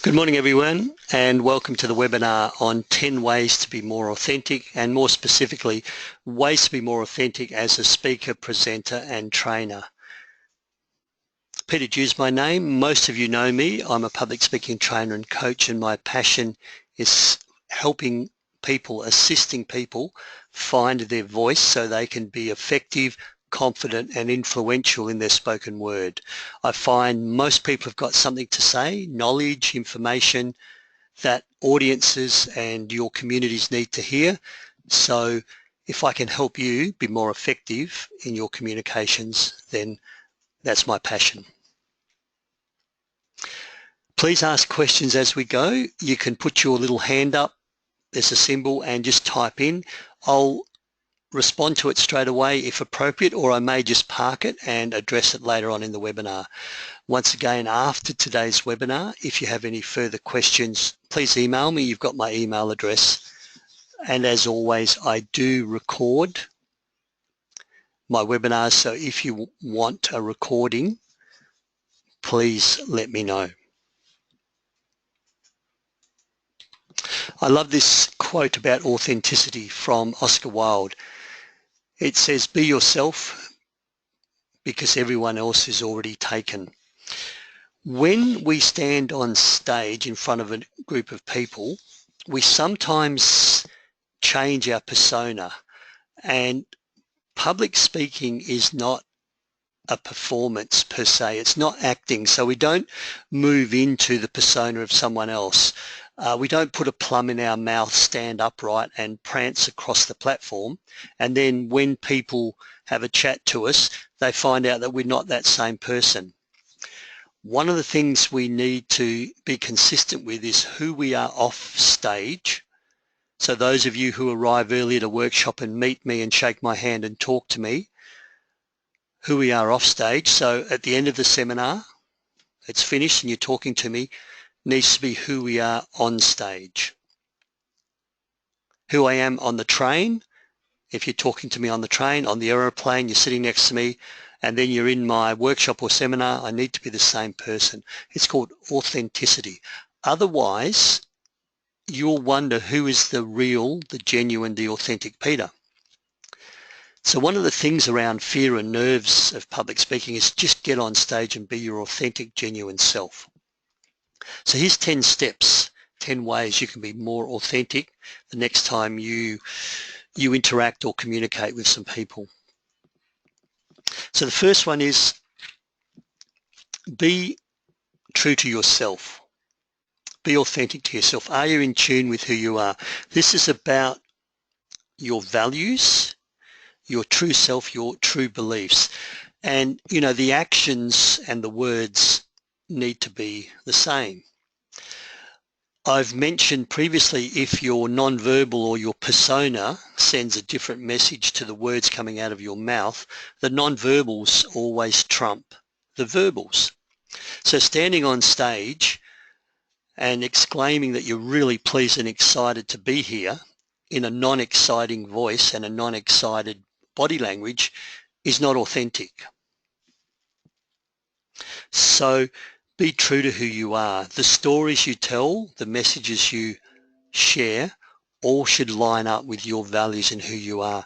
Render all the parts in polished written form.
Good morning everyone, and welcome to the webinar on 10 ways to be more authentic, and more specifically ways to be more authentic as a speaker, presenter and trainer. Peter Dew's my name. Most of you know me. I'm a public speaking trainer and coach, and my passion is helping people, assisting people find their voice so they can be effective, confident and influential in their spoken word. I find most people have got something to say, knowledge, information that audiences and your communities need to hear. So if I can help you be more effective in your communications, then that's my passion. Please ask questions as we go. You can put your little hand up, there's a symbol, and just type in. I'll respond to it straight away if appropriate, or I may just park it and address it later on in the webinar. Once again, after today's webinar, if you have any further questions, please email me. You've got my email address. And as always, I do record my webinars, so if you want a recording, please let me know. I love this quote about authenticity from Oscar Wilde. It says, "Be yourself because everyone else is already taken." When we stand on stage in front of a group of people, we sometimes change our persona, and public speaking is not a performance per se. It's not acting, so we don't move into the persona of someone else. We don't put a plum in our mouth, stand upright and prance across the platform, and then when people have a chat to us, they find out that we're not that same person. One of the things we need to be consistent with is who we are off stage. So those of you who arrive early at a workshop and meet me and shake my hand and talk to me, who we are off stage. So at the end of the seminar, it's finished and you're talking to me, needs to be who we are on stage. Who I am on the train, if you're talking to me on the train, on the aeroplane, you're sitting next to me, and then you're in my workshop or seminar, I need to be the same person. It's called authenticity. Otherwise, you'll wonder who is the real, the genuine, the authentic Peter. So one of the things around fear and nerves of public speaking is just get on stage and be your authentic, genuine self. So here's 10 steps, 10 ways you can be more authentic the next time you interact or communicate with some people. So the first one is be true to yourself. Be authentic to yourself. Are you in tune with who you are? This is about your values, your true self, your true beliefs. And, you know, the actions and the words need to be the same. I've mentioned previously, if your non-verbal or your persona sends a different message to the words coming out of your mouth, the non-verbals always trump the verbals. So standing on stage and exclaiming that you're really pleased and excited to be here in a non-exciting voice and a non-excited body language is not authentic. So be true to who you are. The stories you tell, the messages you share, all should line up with your values and who you are.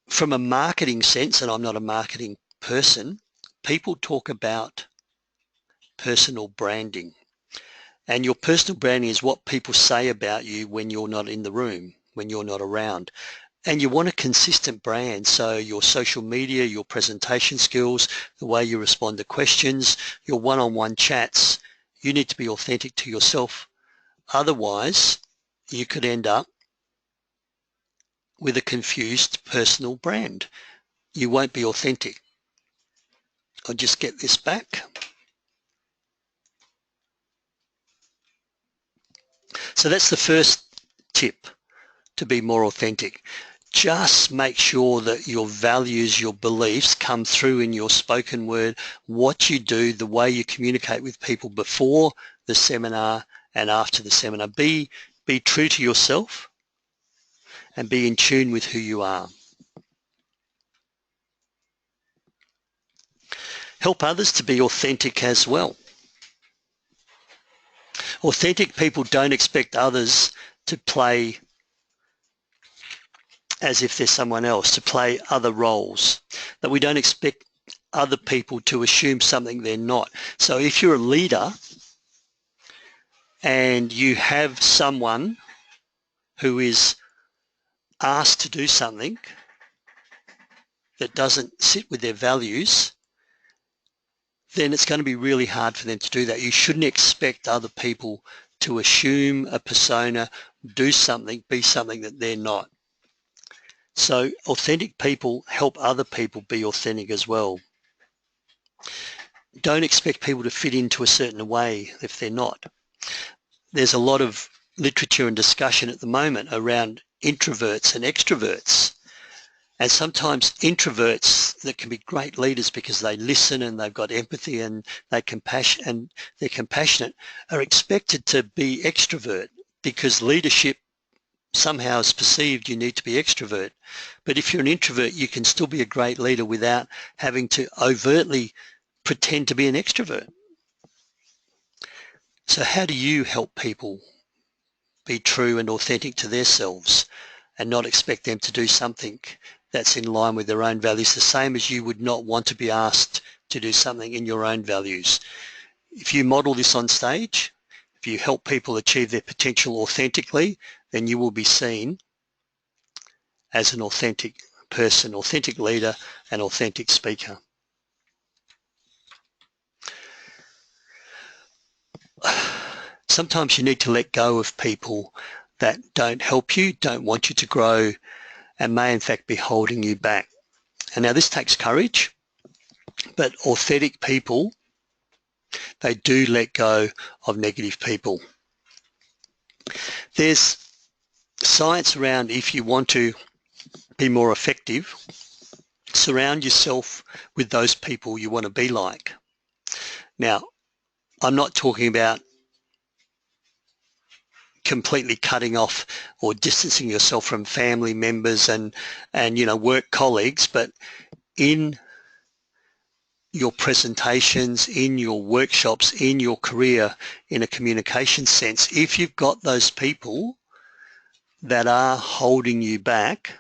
From a marketing sense, and I'm not a marketing person, people talk about personal branding. And your personal branding is what people say about you when you're not in the room, when you're not around. And you want a consistent brand, so your social media, your presentation skills, the way you respond to questions, your one-on-one chats, you need to be authentic to yourself. Otherwise, you could end up with a confused personal brand. You won't be authentic. I'll just get this back. So that's the first tip to be more authentic. Just make sure that your values, your beliefs come through in your spoken word, what you do, the way you communicate with people before the seminar and after the seminar. Be true to yourself and be in tune with who you are. Help others to be authentic as well. Authentic people don't expect others to play as if they're someone else, to play other roles. That we don't expect other people to assume something they're not. So if you're a leader and you have someone who is asked to do something that doesn't sit with their values, then it's going to be really hard for them to do that. You shouldn't expect other people to assume a persona, do something, be something that they're not. So authentic people help other people be authentic as well. Don't expect people to fit into a certain way if they're not. There's a lot of literature and discussion at the moment around introverts and extroverts. And sometimes introverts that can be great leaders because they listen and they've got empathy and they're compassionate are expected to be extrovert because leadership somehow is perceived you need to be extrovert. But if you're an introvert, you can still be a great leader without having to overtly pretend to be an extrovert. So how do you help people be true and authentic to themselves and not expect them to do something that's in line with their own values, the same as you would not want to be asked to do something in your own values? If you model this on stage, if you help people achieve their potential authentically, then you will be seen as an authentic person, authentic leader, and authentic speaker. Sometimes you need to let go of people that don't help you, don't want you to grow, and may in fact be holding you back. And now this takes courage, but authentic people, they do let go of negative people. There's science around if you want to be more effective, surround yourself with those people you want to be like. Now, I'm not talking about completely cutting off or distancing yourself from family members and work colleagues, but in your presentations, in your workshops, in your career, in a communication sense, if you've got those people that are holding you back,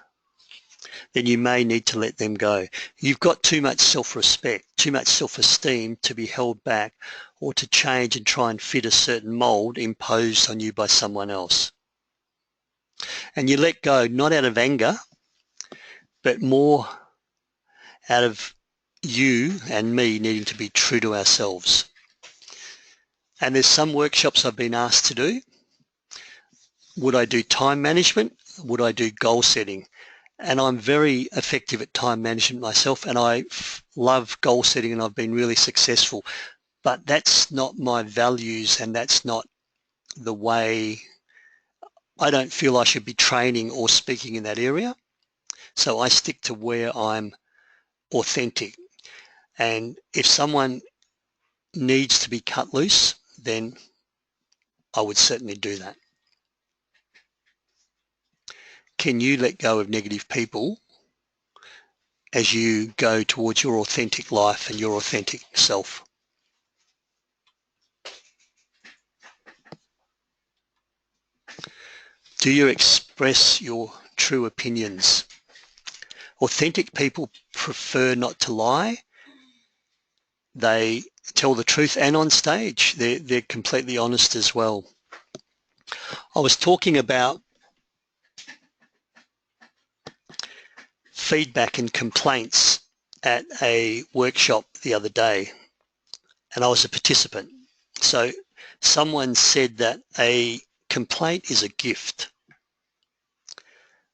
then you may need to let them go. You've got too much self-respect, too much self-esteem to be held back or to change and try and fit a certain mold imposed on you by someone else. And you let go not out of anger, but more out of you and me needing to be true to ourselves. And there's some workshops I've been asked to do. Would I do time management? Would I do goal setting? And I'm very effective at time management myself, and I love goal setting, and I've been really successful. But that's not my values, and that's not the way. I don't feel I should be training or speaking in that area. So I stick to where I'm authentic. And if someone needs to be cut loose, then I would certainly do that. Can you let go of negative people as you go towards your authentic life and your authentic self? Do you express your true opinions? Authentic people prefer not to lie. They tell the truth, and on stage, they're completely honest as well. I was talking about feedback and complaints at a workshop the other day, and I was a participant. So someone said that a complaint is a gift.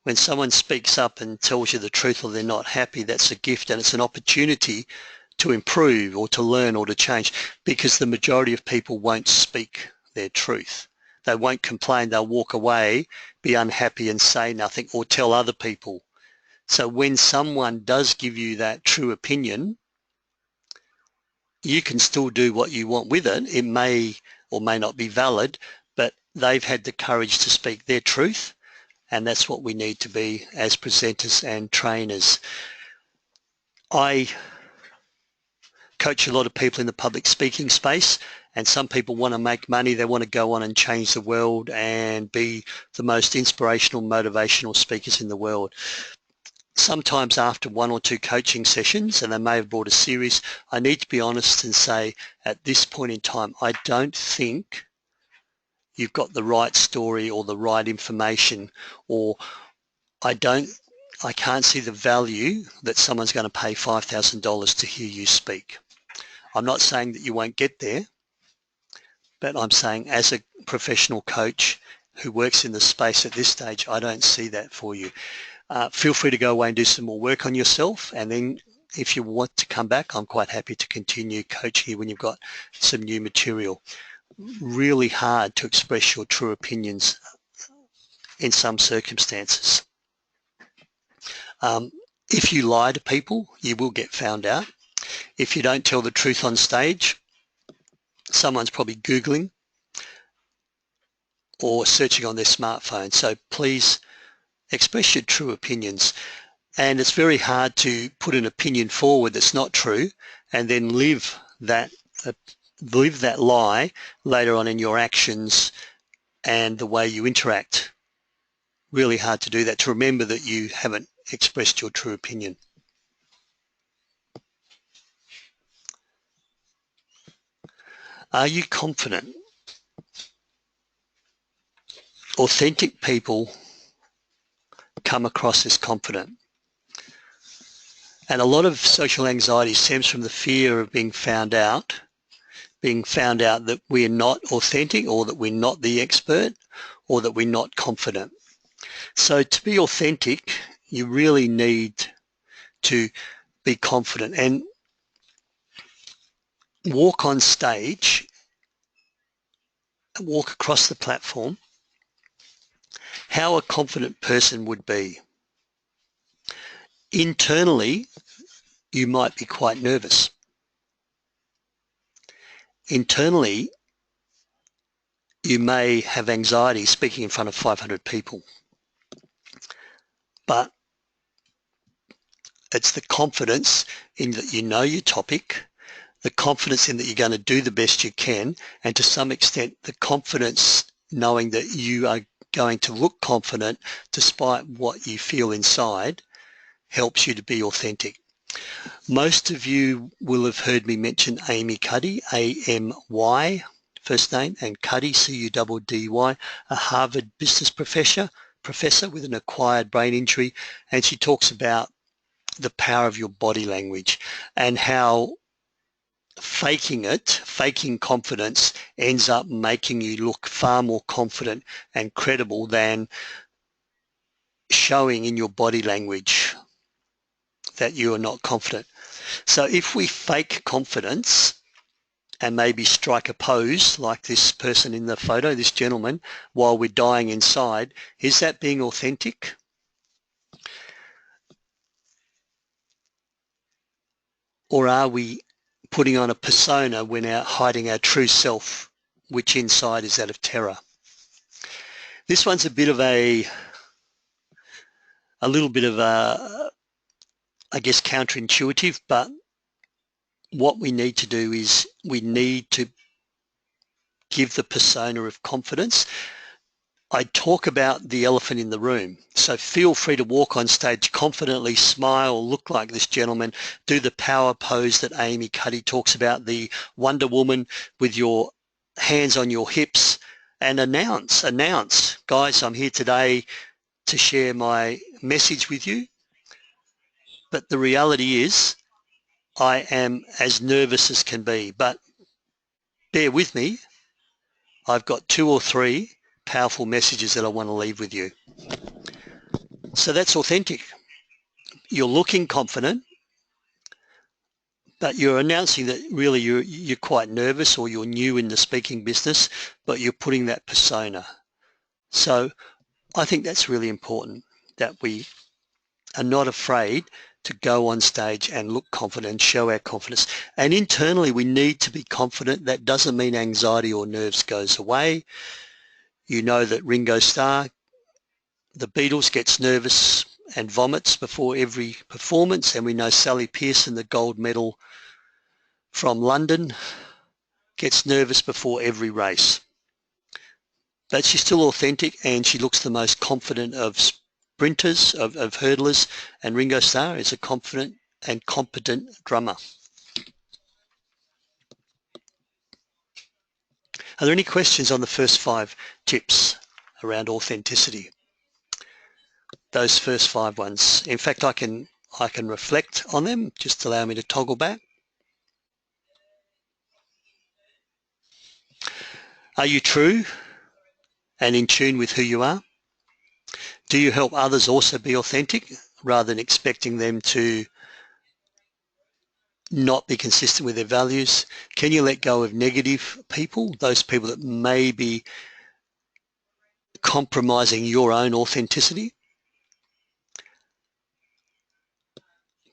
When someone speaks up and tells you the truth or they're not happy, that's a gift, and it's an opportunity to improve or to learn or to change, because the majority of people won't speak their truth. They won't complain, they'll walk away, be unhappy and say nothing or tell other people. So when someone does give you that true opinion, you can still do what you want with it. It may or may not be valid, but they've had the courage to speak their truth, and that's what we need to be as presenters and trainers. I coach a lot of people in the public speaking space, And some people want to make money. They want to go on and change the world and be the most inspirational, motivational speakers in the world. Sometimes after one or two coaching sessions, and they may have brought a series, I need to be honest and say at this point in time, I don't think you've got the right story or the right information, or I can't see the value that someone's going to pay $5,000 to hear you speak. I'm not saying that you won't get there, but I'm saying as a professional coach who works in the space at this stage, I don't see that for you. Feel free to go away and do some more work on yourself, and then if you want to come back, I'm quite happy to continue coaching you when you've got some new material. Really hard to express your true opinions in some circumstances. If you lie to people, you will get found out. If you don't tell the truth on stage, someone's probably Googling or searching on their smartphone. So please express your true opinions. And it's very hard to put an opinion forward that's not true and then live that lie later on in your actions and the way you interact. Really hard to do that, to remember that you haven't expressed your true opinion. Are you confident? Authentic people come across as confident. And a lot of social anxiety stems from the fear of being found out that we're not authentic, or that we're not the expert, or that we're not confident. So to be authentic, you really need to be confident and walk on stage, walk across the platform, how a confident person would be. Internally, you might be quite nervous. Internally, you may have anxiety speaking in front of 500 people. But it's the confidence in that you know your topic, the confidence in that you're going to do the best you can, and to some extent the confidence knowing that you are going to look confident despite what you feel inside helps you to be authentic. Most of you will have heard me mention Amy Cuddy, A-M-Y, first name, and Cuddy, C-U-D-D-Y, a Harvard business professor with an acquired brain injury, and she talks about the power of your body language and how faking confidence ends up making you look far more confident and credible than showing in your body language that you are not confident. So if we fake confidence and maybe strike a pose like this person in the photo, this gentleman, while we're dying inside, is that being authentic? Or are we putting on a persona when hiding our true self, which inside is that of terror? This one's a little bit of a, I guess, counterintuitive, but what we need to do is we need to give the persona of confidence. I talk about the elephant in the room. So feel free to walk on stage confidently, smile, look like this gentleman, do the power pose that Amy Cuddy talks about, the Wonder Woman with your hands on your hips, and announce, guys, I'm here today to share my message with you. But the reality is I am as nervous as can be, but bear with me. I've got 2 or 3 powerful messages that I want to leave with you. So that's authentic. You're looking confident, but you're announcing that really you're quite nervous, or you're new in the speaking business, but you're putting that persona. So I think that's really important, that we are not afraid to go on stage and look confident and show our confidence. And internally, we need to be confident. That doesn't mean anxiety or nerves goes away. You know that Ringo Starr, the Beatles, gets nervous and vomits before every performance, and we know Sally Pearson, the gold medal from London, gets nervous before every race. But she's still authentic, and she looks the most confident of sprinters, of hurdlers, and Ringo Starr is a confident and competent drummer. Are there any questions on the first 5 tips around authenticity? Those first 5 ones. In fact, I can reflect on them. Just allow me to toggle back. Are you true and in tune with who you are? Do you help others also be authentic rather than expecting them to not be consistent with their values? Can you let go of negative people, those people that may be compromising your own authenticity?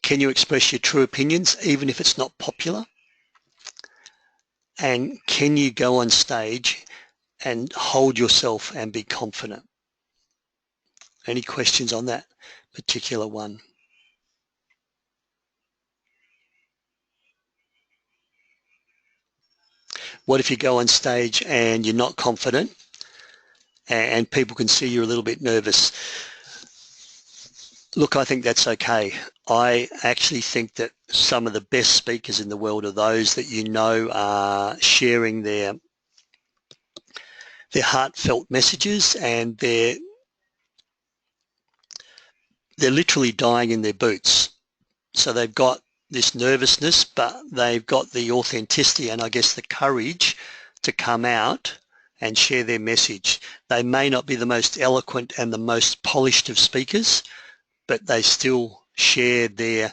Can you express your true opinions even if it's not popular? And can you go on stage and hold yourself and be confident? Any questions on that particular one? What if you go on stage and you're not confident and people can see you're a little bit nervous? Look, I think that's okay. I actually think that some of the best speakers in the world are those that you know are sharing their heartfelt messages, and they're literally dying in their boots. So they've got this nervousness, but they've got the authenticity and I guess the courage to come out and share their message. They may not be the most eloquent and the most polished of speakers, but they still share their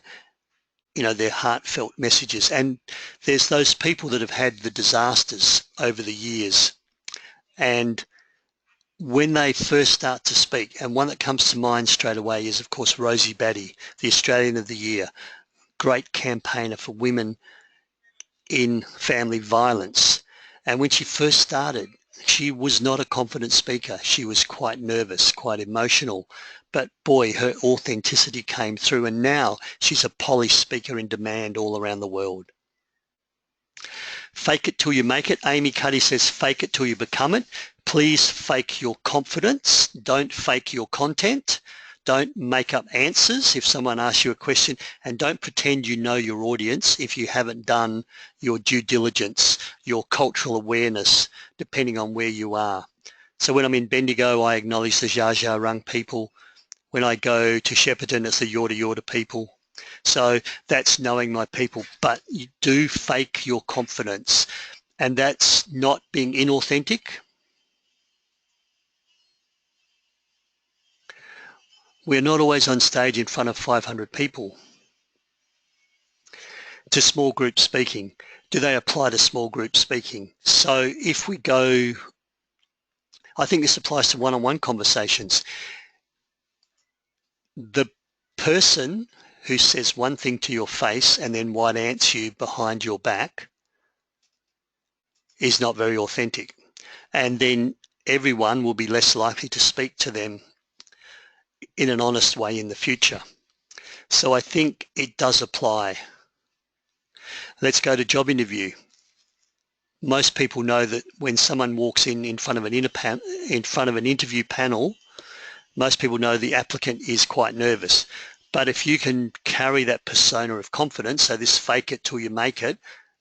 heartfelt messages. And there's those people that have had the disasters over the years, and when they first start to speak, and one that comes to mind straight away is, of course, Rosie Batty, the Australian of the Year, great campaigner for women in family violence. And when she first started, she was not a confident speaker. She was quite nervous, quite emotional, but boy, her authenticity came through, and now she's a polished speaker in demand all around the world. Fake it till you make it. Amy Cuddy says, fake it till you become it. Please fake your confidence. Don't fake your content. Don't make up answers if someone asks you a question, and don't pretend you know your audience if you haven't done your due diligence, your cultural awareness, depending on where you are. So when I'm in Bendigo, I acknowledge the Dja Dja Wurrung people. When I go to Shepparton, it's the Yorta Yorta people. So that's knowing my people, but you do fake your confidence, and that's not being inauthentic. We're not always on stage in front of 500 people. To small group speaking, do they apply to small group speaking? So if we go, I think this applies to one-on-one conversations. The person who says one thing to your face and then white ants you behind your back is not very authentic. And then everyone will be less likely to speak to them in an honest way in the future. So I think it does apply. Let's go to job interview. Most people know that when someone walks in front of an interview panel, most people know the applicant is quite nervous. But if you can carry that persona of confidence, so this fake it till you make it,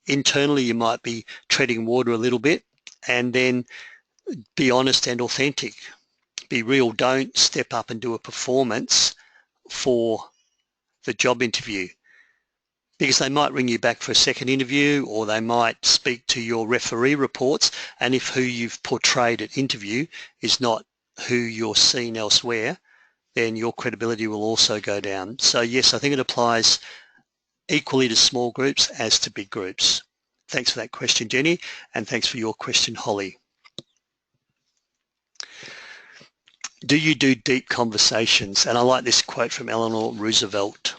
internally you might be treading water a little bit, and then be honest and authentic. Be real. Don't step up and do a performance for the job interview, because they might ring you back for a second interview, or they might speak to your referee reports, and if who you've portrayed at interview is not who you're seen elsewhere, then your credibility will also go down. So yes, I think it applies equally to small groups as to big groups. Thanks for that question, Jenny, and thanks for your question, Holly. Do you do deep conversations? And I like this quote from Eleanor Roosevelt.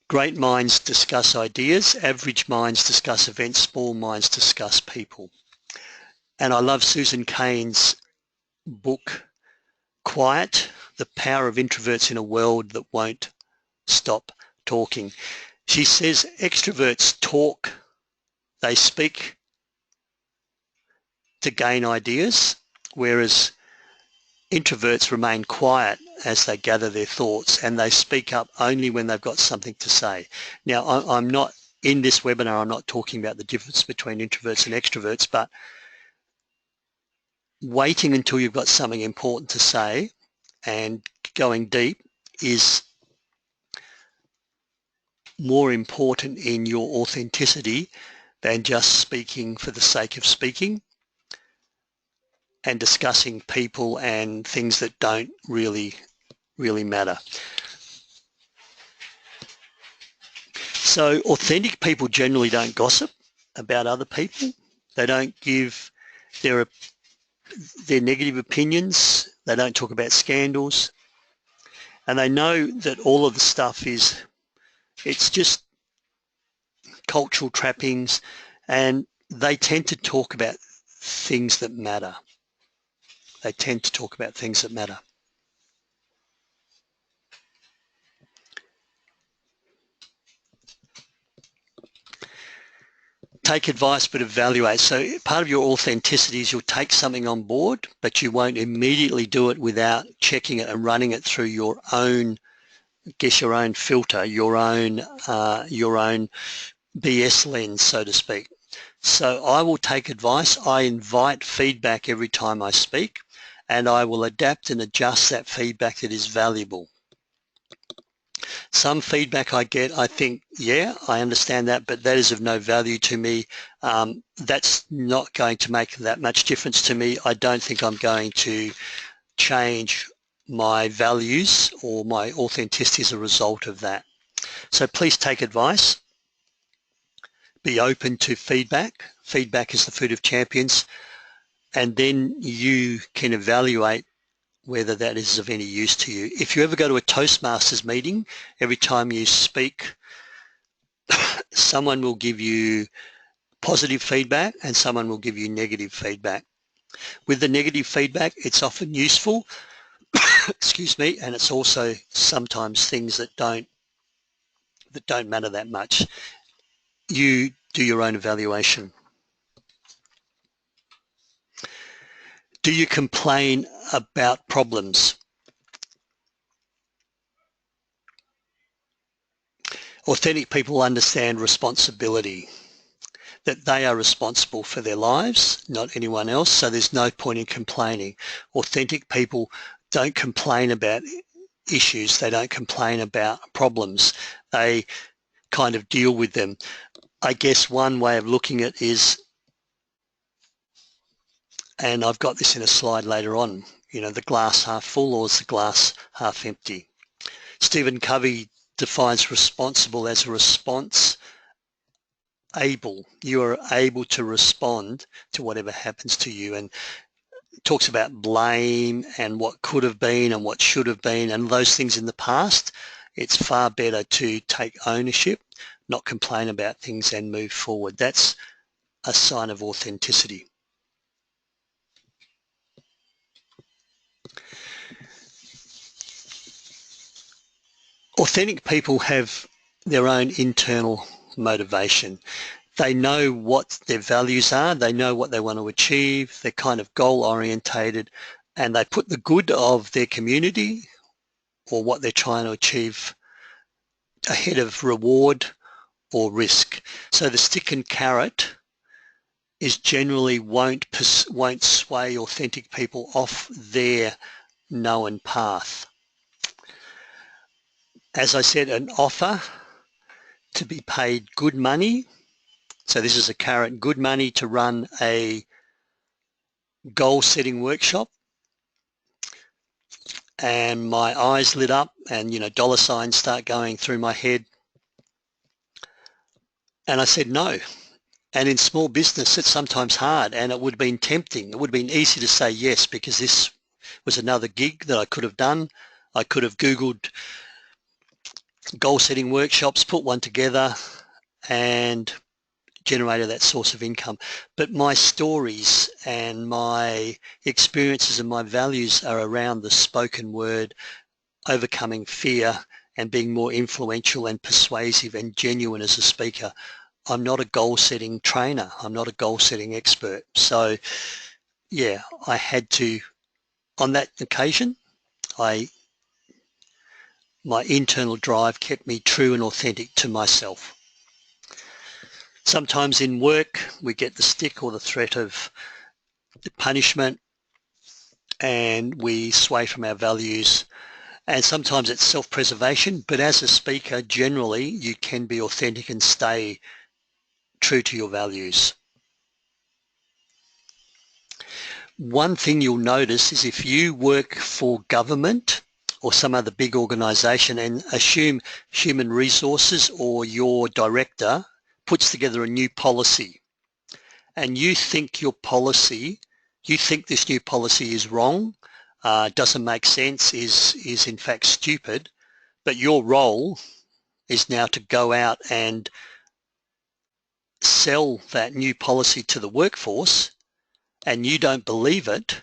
Great minds discuss ideas, average minds discuss events, small minds discuss people. And I love Susan Cain's book, Quiet, The Power of Introverts in a World That Won't Stop Talking. She says extroverts talk They speak to gain ideas, whereas introverts remain quiet as they gather their thoughts, and they speak up only when they've got something to say. Now, I'm not, in this webinar, I'm not talking about the difference between introverts and extroverts, but waiting until you've got something important to say and going deep is more important in your authenticity than just speaking for the sake of speaking and discussing people and things that don't really matter. So authentic people generally don't gossip about other people. They don't give their negative opinions. They don't talk about scandals. And they know that all of the stuff it's just cultural trappings, and they tend to talk about things that matter. They tend to talk about things that matter. Take advice but evaluate. So part of your authenticity is you'll take something on board, but you won't immediately do it without checking it and running it through your own, your own filter, your own BS lens, so to speak. So I will take advice. I invite feedback every time I speak, and I will adapt and adjust that feedback that is valuable. Some feedback I get, I think, yeah, I understand that, but that is of no value to me. That's not going to make that much difference to me. I don't think I'm going to change my values or my authenticity as a result of that. So please take advice. Be open to feedback. Feedback is the food of champions. And then you can evaluate whether that is of any use to you. If you ever go to a Toastmasters meeting, every time you speak, someone will give you positive feedback and someone will give you negative feedback. With the negative feedback, it's often useful, excuse me, and it's also sometimes things that don't matter that much. You do your own evaluation. Do you complain about problems? Authentic people understand responsibility, that they are responsible for their lives, not anyone else, so there's no point in complaining. Authentic people don't complain about issues, they don't complain about problems, they kind of deal with them. I guess one way of looking at it is, and I've got this in a slide later on, the glass half full or is the glass half empty? Stephen Covey defines responsible as a response able. You are able to respond to whatever happens to you, and talks about blame and what could have been and what should have been and those things in the past. It's far better to take ownership, not complain about things and move forward. That's a sign of authenticity. Authentic people have their own internal motivation. They know what their values are, they know what they want to achieve, they're kind of goal orientated, and they put the good of their community or what they're trying to achieve ahead of reward or risk. So the stick and carrot is generally won't sway authentic people off their known path. As I said, an offer to be paid good money. So this is a carrot, good money to run a goal setting workshop. And my eyes lit up and, dollar signs start going through my head. And I said no. And in small business, it's sometimes hard, and it would have been tempting. It would have been easy to say yes because this was another gig that I could have done. I could have Googled goal setting workshops, put one together and generated that source of income. But my stories and my experiences and my values are around the spoken word, overcoming fear and being more influential and persuasive and genuine as a speaker. I'm not a goal-setting trainer. I'm not a goal-setting expert. So yeah, I had to, on that occasion, my internal drive kept me true and authentic to myself. Sometimes in work, we get the stick or the threat of the punishment, and we sway from our values. And sometimes it's self-preservation, but as a speaker, generally, you can be authentic and stay true to your values. One thing you'll notice is if you work for government or some other big organization, and assume human resources or your director puts together a new policy, and you think this new policy is wrong, doesn't make sense, is in fact stupid, but your role is now to go out and sell that new policy to the workforce, and you don't believe it,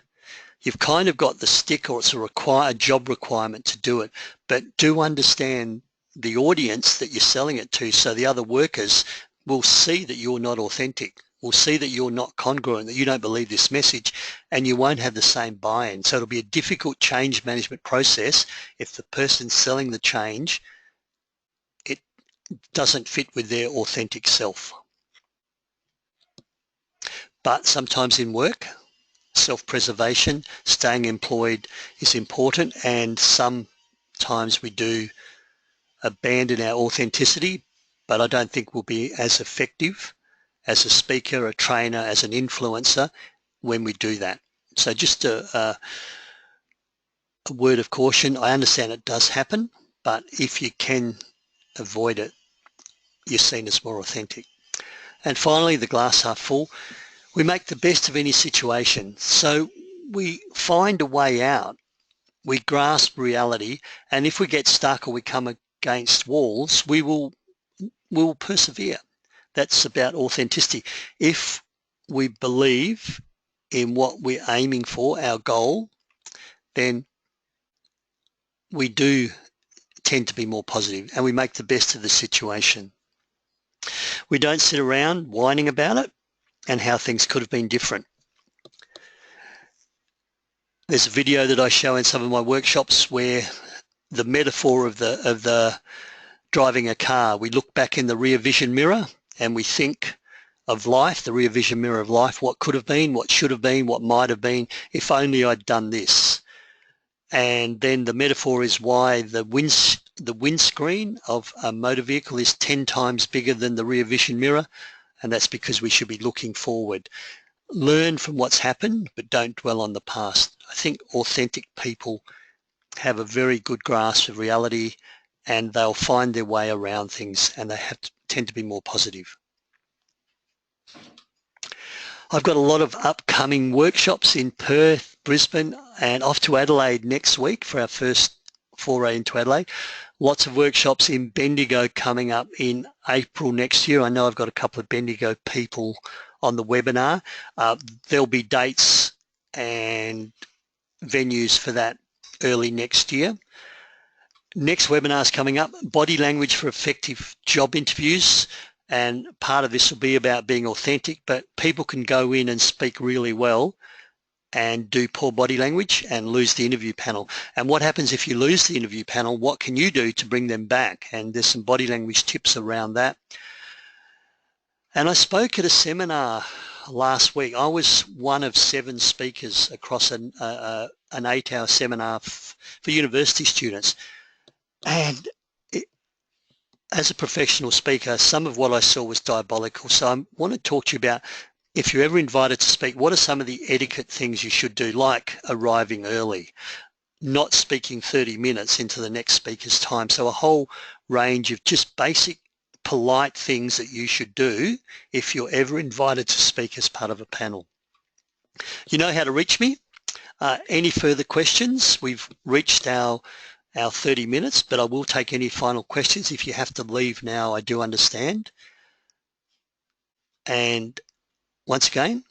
you've kind of got the stick, or it's a job requirement to do it. But do understand the audience that you're selling it to, so the other workers will see that you're not authentic, will see that you're not congruent, that you don't believe this message, and you won't have the same buy-in. So it'll be a difficult change management process if the person selling the change, it doesn't fit with their authentic self. But sometimes in work, self-preservation, staying employed is important, and sometimes we do abandon our authenticity, but I don't think we'll be as effective as a speaker, a trainer, as an influencer when we do that. So just a word of caution. I understand it does happen, but if you can avoid it, you're seen as more authentic. And finally, the glass half full. We make the best of any situation. So we find a way out. We grasp reality, and if we get stuck or we come against walls, we'll persevere. That's about authenticity. If we believe in what we're aiming for, our goal, then we do tend to be more positive, and we make the best of the situation. We don't sit around whining about it and how things could have been different. There's a video that I show in some of my workshops where the metaphor of the driving a car, we look back in the rear vision mirror and we think of life, the rear vision mirror of life, what could have been, what should have been, what might have been, if only I'd done this. And then the metaphor is why the windscreen of a motor vehicle is 10 times bigger than the rear vision mirror, and that's because we should be looking forward. Learn from what's happened, but don't dwell on the past. I think authentic people have a very good grasp of reality, and they'll find their way around things, and they tend to be more positive. I've got a lot of upcoming workshops in Perth, Brisbane, and off to Adelaide next week for our first foray into Adelaide. Lots of workshops in Bendigo coming up in April next year. I know I've got a couple of Bendigo people on the webinar. There'll be dates and venues for that early next year. Next webinar is coming up, Body Language for Effective Job Interviews, and part of this will be about being authentic, but people can go in and speak really well and do poor body language and lose the interview panel. And what happens if you lose the interview panel? What can you do to bring them back? And there's some body language tips around that. And I spoke at a seminar last week. I was one of 7 speakers across an 8-hour seminar for university students. And as a professional speaker, some of what I saw was diabolical. So I want to talk to you about, if you're ever invited to speak, what are some of the etiquette things you should do, like arriving early, not speaking 30 minutes into the next speaker's time. So a whole range of just basic polite things that you should do if you're ever invited to speak as part of a panel. You know how to reach me. Any further questions? We've reached our 30 minutes, but I will take any final questions. If you have to leave now, I do understand. And once again,